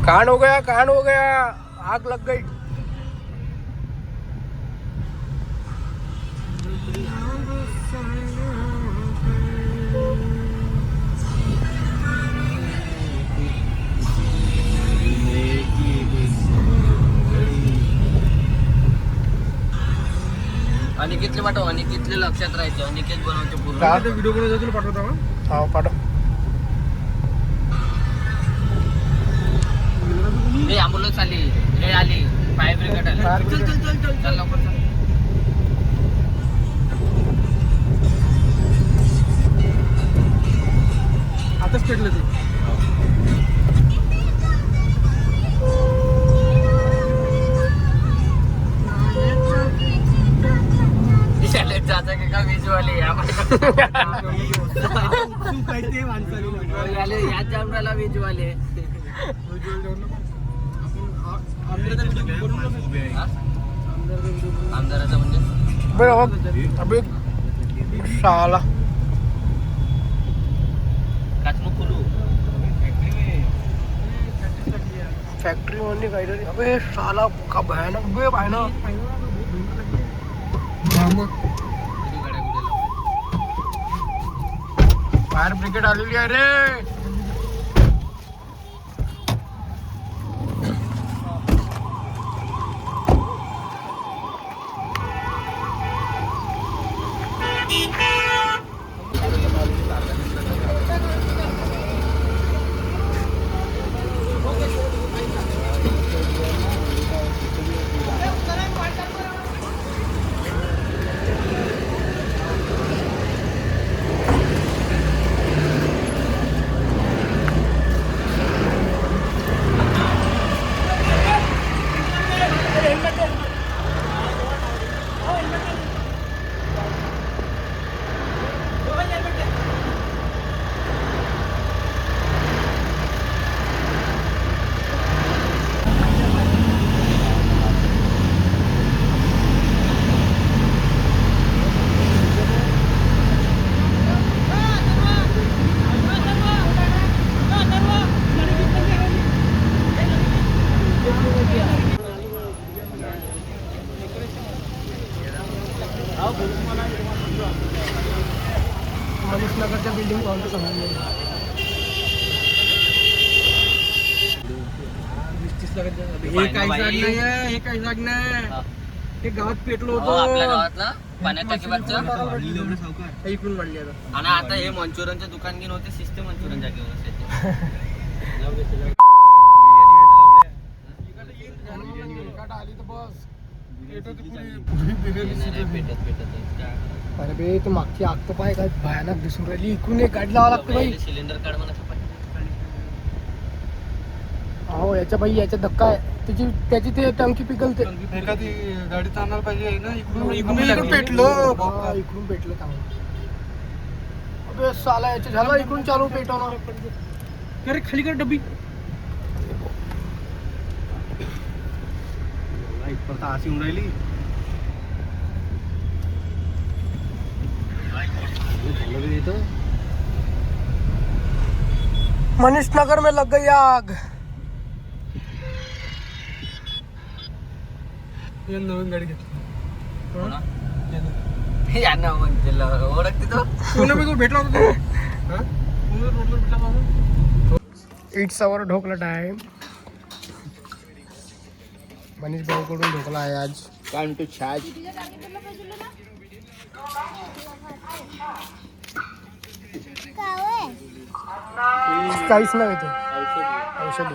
कांड हो गया, कांड हो गया, आग लग गई। अनिकेतले पाठव, अनिकेतले लक्षात राहायचं, अनिकेत बनवतो पूर्ण व्हिडिओ बनवतो तुला पाठवतो का? हो पाठव. हे ॲम्ब्युलन्स आली, हे आली फायर ब्रिगेड आली. चल चल चल चल चल लवकर चल. आताच पेटलं ते. जाता का विजवाले याच जामराला विजवाले आमदाराचा म्हणजे अबे साला काचनो खोलू फॅक्टरी मध्ये काहीतरी. अबे साला का भयानक बे भयानक. फायर ब्रिगेड आलेली आहे रे. मनीष नगरच्या बिल्डिंग पाहून तर समजलं. 20-30 लाखाच्या. हे काही जाग नाही. हे गावात पेटलो होतो. आपल्या गावातला पाण्यात टाकीवरचं इकडून वाढली आता. आणि आता हे मंचुरियनचं दुकान घेऊन होते शिस्ते मंचुरियन जागेवर आली तर बस. अरे बे तू मागची आग तर पाय काय भयानक दिसून राहिली. इकडून एक गाडी लावा लागते बाई. सिलेंडर काढ म्हणा. हो याच्या धक्का आहे. त्याची ते टंकी पिकलते. एखादी गाडी चालणार पाहिजे ना. इकडून पेटलं. इकडून पेटलं चांगलं. अबे साला याच्या झाला इकडून चालू पेटवणार. अरे खाली कर डब्बी. अशी येऊन राहिली. मनीष नगर में लग गई आग. नवीन गाडी घेतली. यांना म्हणजे ओळखते तो भेटला होता. It's our dhokla time. Manish भाऊ कडून ढोकला आहे आज. Time to charge. काहीच नाही ते औषध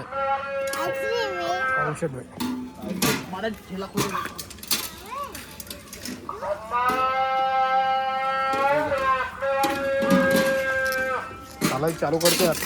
औषध चालू करतो यार.